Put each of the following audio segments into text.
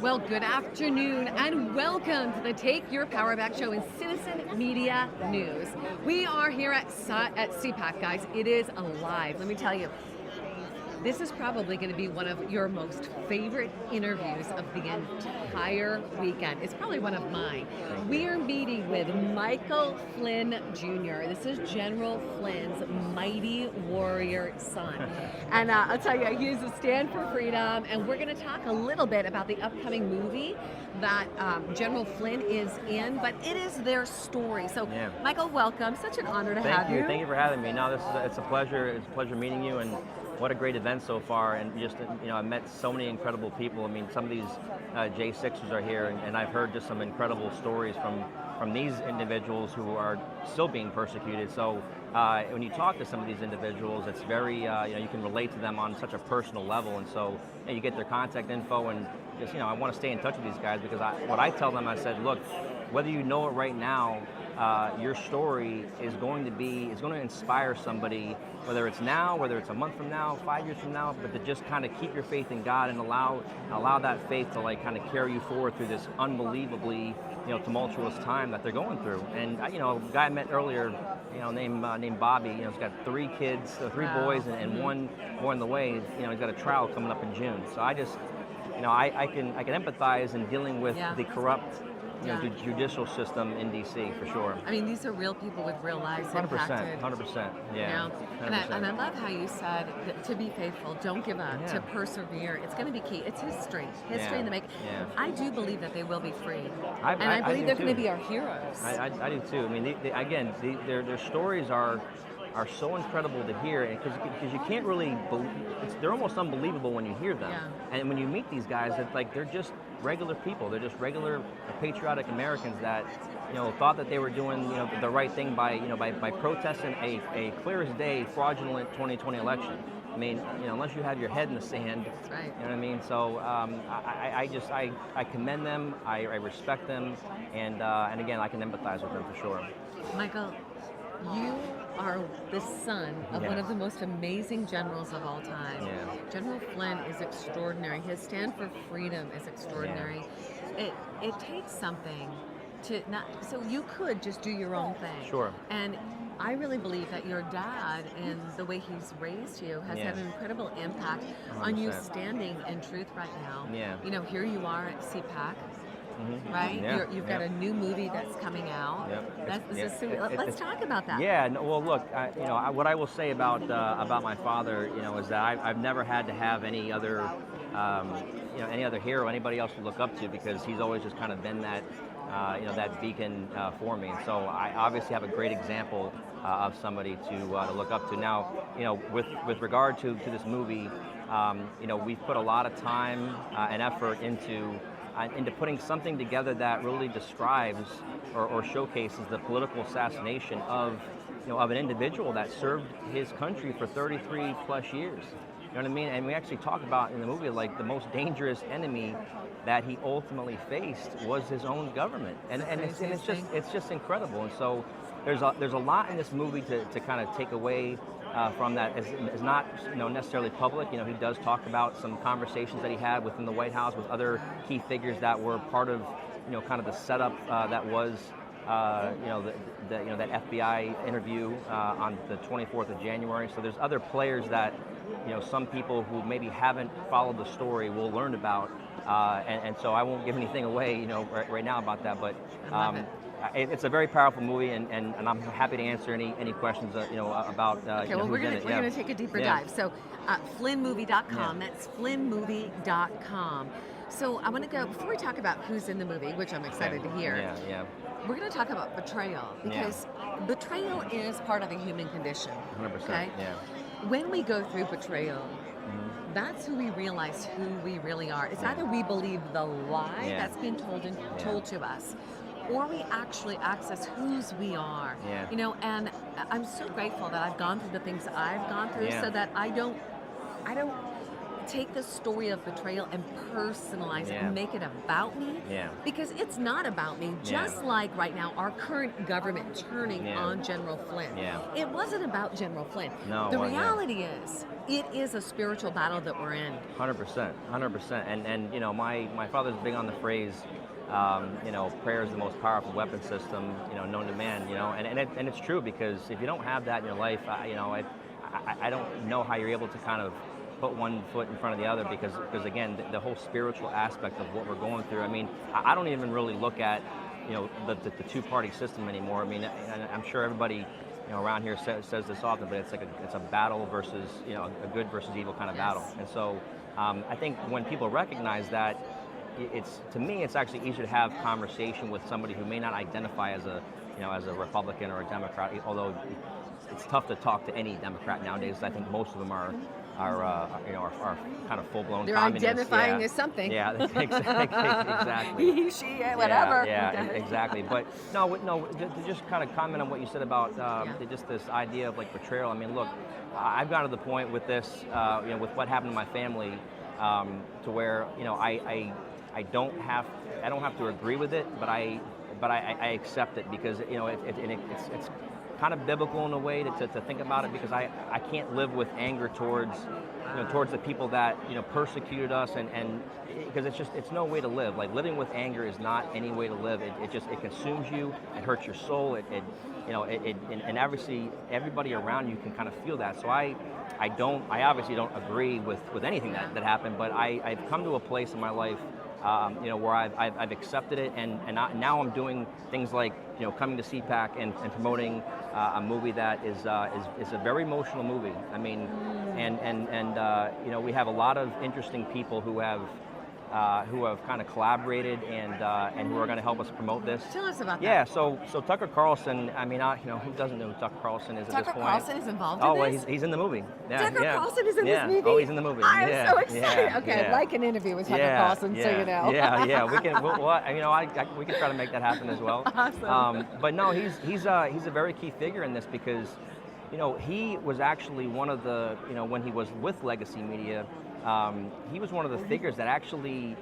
Well, good afternoon and welcome to the Take Your Power Back show in Citizen Media News. We are here at CPAC, guys. It is alive. Let me tell you, this is probably going to be one of your most favorite interviews of the entire weekend. It's probably one of mine. We are meeting with Michael Flynn Jr. This is General Flynn's mighty warrior son. And I'll tell you, he is a stand for freedom, and we're going to talk a little bit about the upcoming movie that General Flynn is in, but it is their story. So, Michael, welcome. Such an honor to have you. Thank you for having me. No, it's a pleasure. It's a pleasure meeting you, and what a great event so far. And just, I met so many incredible people. I mean, some of these J6ers are here, and I've heard just some incredible stories from these individuals who are still being persecuted. So when you talk to some of these individuals, it's very, you can relate to them on such a personal level. And so you get their contact info, and just, I want to stay in touch with these guys, because what I tell them, I said, look, whether you know it right now, your story is going to inspire somebody, whether it's now, whether it's a month from now, 5 years from now, but to just kind of keep your faith in God and allow that faith to kind of carry you forward through this unbelievably, tumultuous time that they're going through. And a guy I met earlier, named Bobby, he's got 3 kids, 3 boys, and one more on the way. He's got a trial coming up in June. So I just, I can empathize in dealing with the corrupt judicial system in D.C. for sure. I mean, these are real people with real lives 100%, impacted. 100%, yeah. 100%. And I love how you said that to be faithful, don't give up, to persevere. It's going to be key. It's history in the making. Yeah. I do believe that they will be free. I believe they're going to be our heroes. I do too. I mean, their stories are so incredible to hear, because you can't really they're almost unbelievable when you hear them. And when you meet these guys, it's like they're just regular people. They're just regular patriotic Americans that thought that they were doing the right thing by protesting a clear as day fraudulent 2020 election. I mean, unless you have your head in the sand, that's right. You know what I mean? So I commend them, I respect them, and again, I can empathize with them for sure. Michael, you are the son of one of the most amazing generals of all time. General Flynn is extraordinary. His stand for freedom is extraordinary. It takes something to not, so you could just do your own thing. Sure. And I really believe that your dad and the way he's raised you has had an incredible impact 100%. On you standing in truth right now. Here you are at CPAC. Right? You've got a new movie that's coming out. Let's talk about that. Yeah. No, well, look. What I will say about my father, is that I've never had to have any other, any other hero, anybody else to look up to, because he's always just kind of been that, that beacon for me. And so I obviously have a great example of somebody to look up to. Now, with regard to this movie, we've put a lot of time and effort into putting something together that really describes or showcases the political assassination of an individual that served his country for 33 plus years. You know what I mean? And we actually talk about in the movie, like, the most dangerous enemy that he ultimately faced was his own government, and it's just incredible. And so there's a lot in this movie to kind of take away from that. Is not necessarily public. He does talk about some conversations that he had within the White House with other key figures that were part of kind of the setup that was that FBI interview on the 24th of January. So there's other players that some people who maybe haven't followed the story will learn about, and so I won't give anything away right now about that, but. It's a very powerful movie, and I'm happy to answer any questions about. Okay, well, we're gonna take a deeper dive. So, FlynnMovie.com. That's FlynnMovie.com. So I want to go, before we talk about who's in the movie, which I'm excited to hear. We're going to talk about betrayal, because betrayal is part of the human condition. 100%. Okay? When we go through betrayal, that's who we realize who we really are. It's either we believe the lie that's been told to us, or we actually access whose we are. And I'm so grateful that I've gone through the things I've gone through, so that I don't take the story of betrayal and personalize it and make it about me. Yeah. Because it's not about me, just like right now, our current government turning on General Flynn. Yeah. It wasn't about General Flynn. No, the reality is, it is a spiritual battle that we're in. 100%, 100%. And you know, my father's big on the phrase, you know, prayer is the most powerful weapon system, you know, known to man, you know, and it's true, because if you don't have that in your life, you know, I don't know how you're able to kind of put one foot in front of the other, because again, the whole spiritual aspect of what we're going through. I mean, I don't even really look at, you know, the two-party system anymore. I mean, I'm sure everybody, you know, around here says this often, but it's like it's a battle versus, you know, a good versus evil kind of battle. And so I think when people recognize that, to me, it's actually easier to have conversation with somebody who may not identify as a, you know, as a Republican or a Democrat, although it's tough to talk to any Democrat nowadays. I think most of them are you know, are kind of full-blown communists. They're identifying as something. Yeah, exactly. He, she, whatever. Yeah, exactly. But no, to just kind of comment on what you said about just this idea of like betrayal. I mean, look, I've gotten to the point with this, you know, with what happened to my family, to where, you know, I don't have to agree with it, but I accept it, because, you know, it's kind of biblical in a way to think about it, because I can't live with anger towards, you know, towards the people that, you know, persecuted us, and because it's no way to live. Like, living with anger is not any way to live. It consumes you. It hurts your soul. You know, and obviously everybody around you can kind of feel that. So I obviously don't agree with anything that happened, but I've come to a place in my life, you know, where I've accepted it, and now I'm doing things like, you know, coming to CPAC and promoting a movie that is a very emotional movie. I mean, and you know, we have a lot of interesting people who have kind of collaborated and who are going to help us promote this. Tell us about that. Yeah, so Tucker Carlson, I mean, you know, who doesn't know who Tucker Carlson is at this point? Tucker Carlson is involved in this? Oh, he's in the movie. Yeah, Tucker Carlson is in this movie? Oh, he's in the movie. I am so excited. Okay, yeah. I'd like an interview with Tucker Carlson, so you know. Yeah, we can. You know, we can try to make that happen as well. Awesome. But no, he's a very key figure in this, because, you know, he was actually one of the, you know, when he was with Legacy Media, he was one of the figures that actually,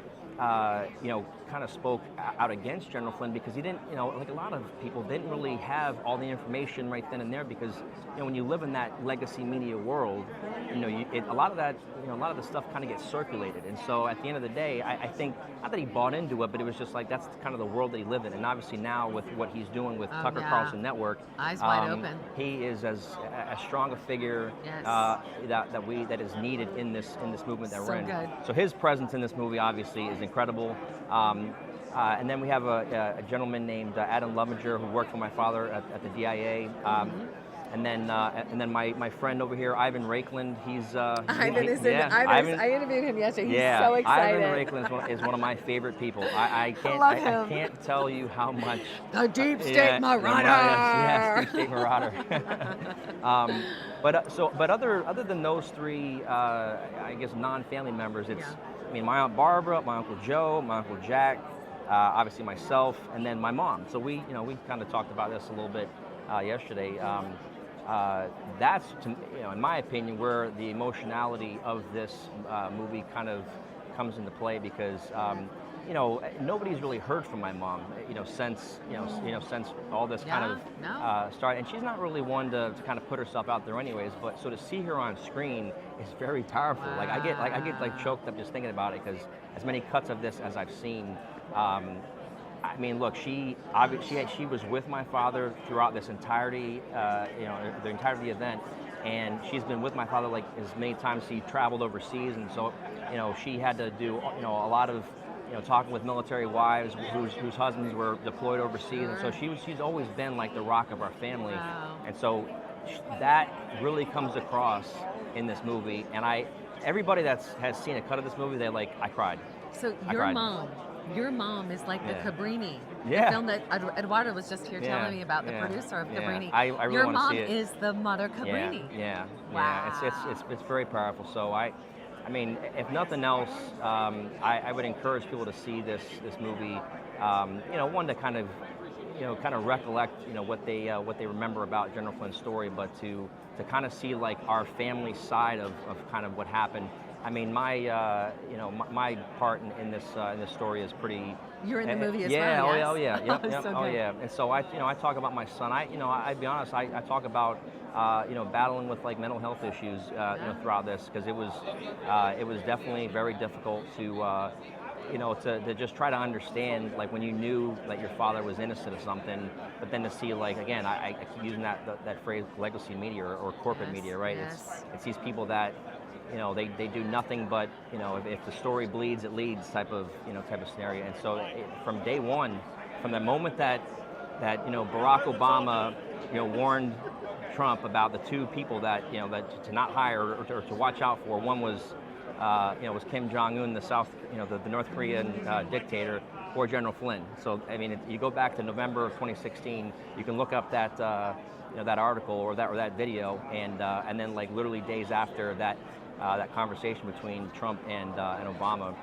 you know, kind of spoke out against General Flynn, because he didn't, you know, like a lot of people didn't really have all the information right then and there, because, you know, when you live in that Legacy Media world, you know, a lot of that, you know, a lot of the stuff kind of gets circulated. And so at the end of the day, I think, not that he bought into it, but it was just like, that's kind of the world that he lived in. And obviously now with what he's doing with Tucker Carlson Network, eyes wide open, he is as strong a figure that is needed in this movement that we're in. Good. So his presence in this movie obviously is incredible. And then we have a gentleman named Adam Lovinger, who worked for my father at the DIA. And then my friend over here, Ivan Rakeland. He's Ivan is in. I interviewed him yesterday. He's so excited. Ivan Rakeland is one of my favorite people. I can't tell you how much. The deep state marauder. Yes, deep state marauder. But other than those three, I guess non-family members, it's I mean, my Aunt Barbara, my Uncle Joe, my Uncle Jack, obviously myself, and then my mom. So we kind of talked about this a little bit yesterday. That's, in my opinion, where the emotionality of this movie kind of comes into play, because nobody's really heard from my mom, since since all this kind of started, and she's not really one to kind of put herself out there anyways. But so to see her on screen is very powerful. Wow. I get choked up just thinking about it, because as many cuts of this as I've seen. I mean, look, she was with my father throughout this entirety, the entirety of the event, and she's been with my father like as many times he traveled overseas, and so, she had to do, a lot of, talking with military wives whose husbands were deployed overseas, and so she's always been like the rock of our family. Wow. And so that really comes across in this movie, and everybody that has seen a cut of this movie, they're like, I cried. So your mom is like the Cabrini, the film that Eduardo was just here telling me about, the producer of Cabrini. I really your want to see it. mom is the mother Cabrini. Wow. It's very powerful. So I mean, if nothing else, I would encourage people to see this movie. One to kind of recollect, what they remember about General Flynn's story, but to kind of see like our family side of kind of what happened. I mean, my part in this story is pretty. You're in the movie as yeah, well. oh yeah, yep, Yes. yep, So oh good. yeah. And so I talk about my son. I'd be honest, I talk about battling with like mental health issues throughout this, because it was definitely very difficult to just try to understand, like, when you knew that your father was innocent of something, but then to see, like, again, I keep using that phrase, legacy media or corporate Yes, media, right? yes. It's these people that, they do nothing but, if the story bleeds, it leads type of scenario. And so from day one, from the moment that Barack Obama, warned Trump about the two people that to not hire or to watch out for. One was was Kim Jong-un, the North Korean dictator, or General Flynn. So I mean, you go back to November of 2016, you can look up that that article or that video, and then like literally days after that conversation between Trump and Obama.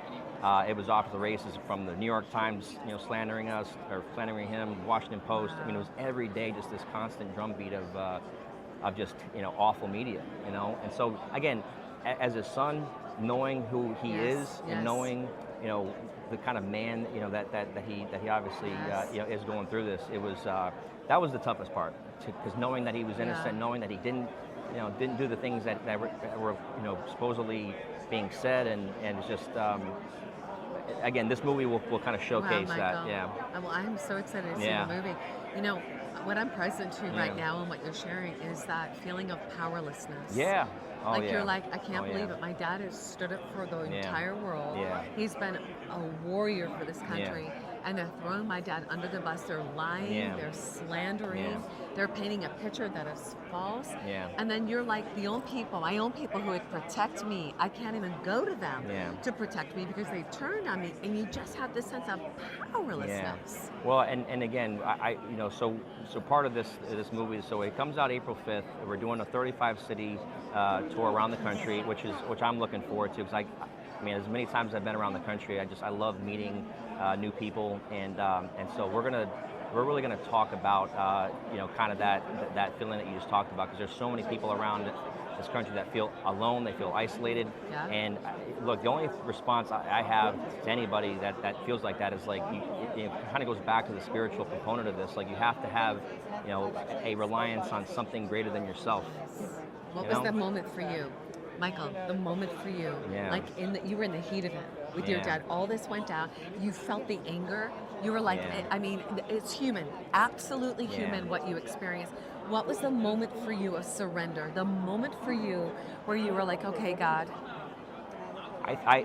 It was off to the races, from the New York Times, slandering us or slandering him, Washington Post. I mean, it was every day just this constant drumbeat of just awful media, And so again, as a son, knowing who he is and knowing the kind of man that he obviously is going through this, it was that was the toughest part, because knowing that he was innocent, knowing that he didn't do the things that were supposedly being said, and it's just. Again, this movie will kind of showcase that. Yeah. Well, I'm so excited to see the movie. What I'm present to right now and what you're sharing is that feeling of powerlessness. Yeah. Oh, like you're like, I can't believe it. My dad has stood up for the entire world. Yeah. He's been a warrior for this country. And they're throwing my dad under the bus. They're lying. They're slandering. They're painting a picture that is false. And then you're like, my own people who would protect me, I can't even go to them to protect me because they turned on me. And you just have this sense of powerlessness. Well, and again, so part of this movie, so it comes out April 5th. We're doing a 35-city tour around the country, which I'm looking forward to, because I mean, as many times as I've been around the country, I love meeting new people, and so we're really gonna talk about kind of that feeling that you just talked about, because there's so many people around this country that feel alone, they feel isolated, and look, the only response I have to anybody that feels like that is like it kind of goes back to the spiritual component of this. Like, you have to have a reliance on something greater than yourself. What was the moment for you, Michael? The moment for you, like you were in the heat of it with your dad. All this went down. You felt the anger. You were like, I mean, it's human, absolutely human what you experienced. What was the moment for you of surrender? The moment for you where you were like, okay, God. I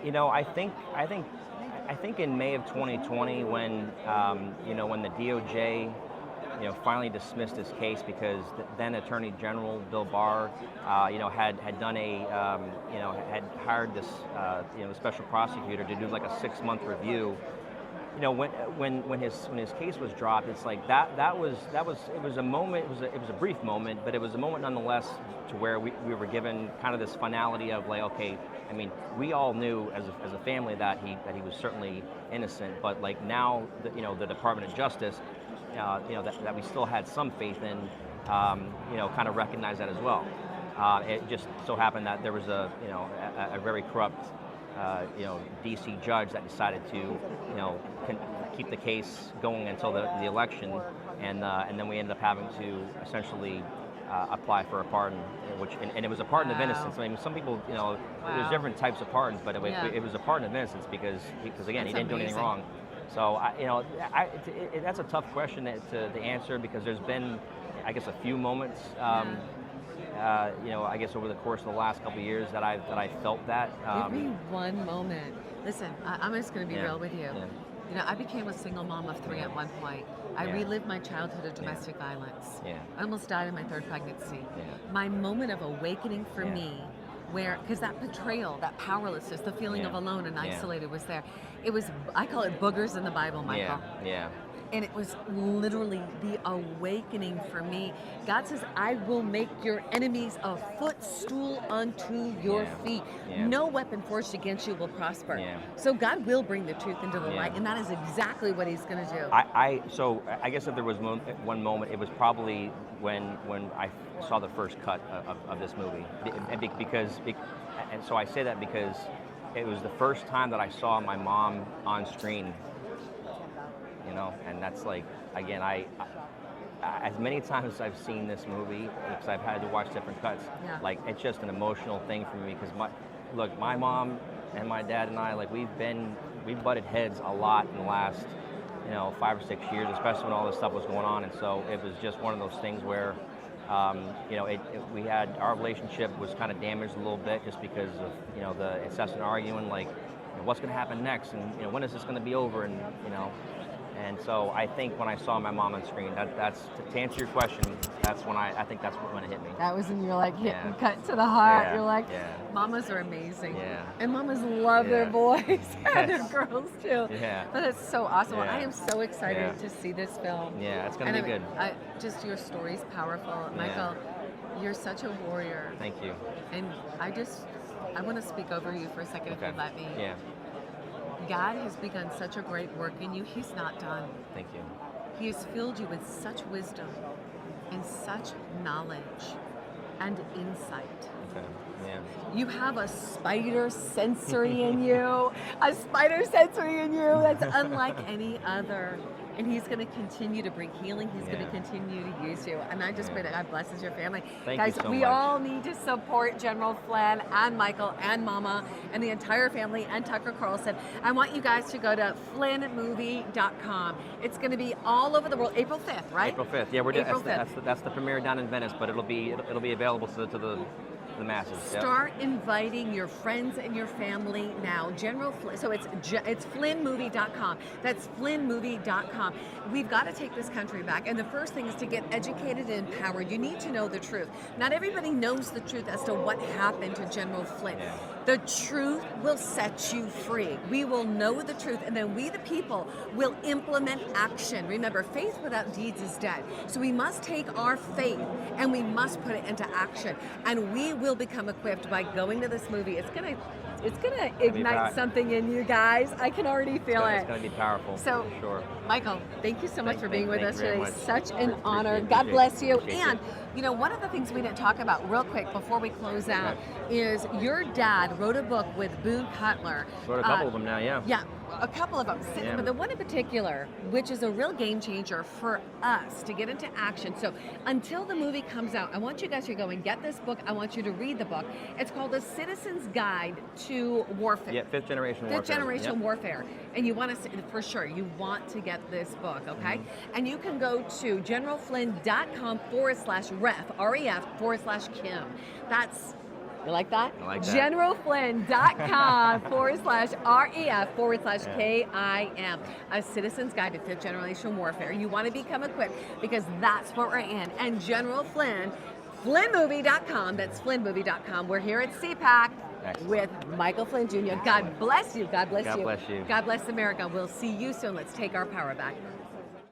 think in May of 2020, when when the DOJ finally dismissed this case, because then Attorney General Bill Barr, had done had hired this, the special prosecutor to do like a 6-month review. When his case was dropped, it's like it was a moment. It was a brief moment, but it was a moment nonetheless, to where we were given kind of this finality of like, okay, I mean, we all knew as a family that he was certainly innocent, but like now, the Department of Justice, that we still had some faith in, kind of recognized that as well. It just so happened that there was a very corrupt, DC judge that decided to, keep the case going until the election, and then we ended up having to essentially apply for a pardon, and it was a pardon of innocence. I mean, some people, there's different types of pardons, but it was a pardon of innocence because again, he didn't do anything wrong. So that's a tough question to answer, because there's been, I guess, a few moments, I guess over the course of the last couple of years that I felt that. Give me one moment. Listen, I'm just going to be real with you. I became a single mom of 3 at one point. I relived my childhood of domestic violence. I almost died in my 3rd pregnancy. My moment of awakening for me, because that betrayal, that powerlessness, the feeling of alone and isolated was there. It was, I call it boogers in the Bible, Michael. And it was literally the awakening for me. God says, I will make your enemies a footstool unto your feet. No weapon forged against you will prosper. So God will bring the truth into the light, and that is exactly what he's going to do. So I guess if there was one moment, it was probably when I saw the first cut of this movie, because and so I say that because it was the first time that I saw my mom on screen, you know, and that's like, again, I as many times as I've seen this movie, because I've had to watch different cuts, like it's just an emotional thing for me because my mom and my dad and I, like we've butted heads a lot in the last, you know, 5 or 6 years, especially when all this stuff was going on, and so it was just one of those things where, you know, we had, our relationship was kind of damaged a little bit just because of, you know, the incessant arguing, like, you know, what's going to happen next, and, you know, when is this going to be over, and, you know, and so I think when I saw my mom on screen, that's to answer your question, that's when I think that's when it hit me. That was when you're like cut to the heart. Yeah. You're like, mamas are amazing. Yeah. And mamas love their boys and their girls too. Yeah. But it's so awesome. Yeah. I am so excited to see this film. Yeah, it's going to be good. Just your story's powerful. Michael, you're such a warrior. Thank you. And I want to speak over you for a second if you let me. Yeah. God has begun such a great work in you. He's not done. Thank you. He has filled you with such wisdom and such knowledge and insight. Okay. Yeah. You have a spider sensory in you, that's unlike any other. And he's going to continue to bring healing. He's going to continue to use you. And I just pray that God blesses your family. Thank Guys, you so we much. all need to support General Flynn and Michael and Mama and the entire family and Tucker Carlson. I want you guys to go to flynnmovie.com. It's going to be all over the world. April 5th, right? April 5th. Yeah, that's the premiere down in Venice, but it'll be available to the masses. Start inviting your friends and your family now. General Flynn, so it's flynnmovie.com. That's flynnmovie.com. We've got to take this country back, and the first thing is to get educated and empowered. You need to know the truth. Not everybody knows the truth as to what happened to General Flynn. Yeah. The truth will set you free. We will know the truth, and then we, the people, will implement action. Remember, faith without deeds is dead. So we must take our faith and we must put it into action. And we will become equipped by going to this movie. It's gonna ignite something in you guys. I can already feel it. It's gonna be powerful. So, for sure. Michael, thank you so much for being with us very today. much. Such an honor. Appreciate God it. bless you. Appreciate And it. you know, one of the things we didn't talk about real quick before we close out is your dad wrote a book with Boone Cutler. Wrote a couple of them now, yeah. Yeah, a couple of them. Yeah. But the one in particular, which is a real game changer for us to get into action. So until the movie comes out, I want you guys to go and get this book. I want you to read the book. It's called A Citizen's Guide to Warfare. Yeah, Fifth Generation Warfare. Fifth Generation Yep. Warfare. And you want to, for sure, you want to get this book, okay? Mm-hmm. And you can go to generalflynn.com/ref/Kim. That's, you like that? I like that. generalflynn.com/ref/KIM. A Citizen's Guide to Fifth Generation Warfare. You want to become equipped because that's what we're in. And General Flynn, flynnmovie.com, that's flynnmovie.com. We're here at CPAC. Excellent. With Michael Flynn Jr. God bless you. God bless God you. bless you. God bless America. We'll see you soon. Let's take our power back.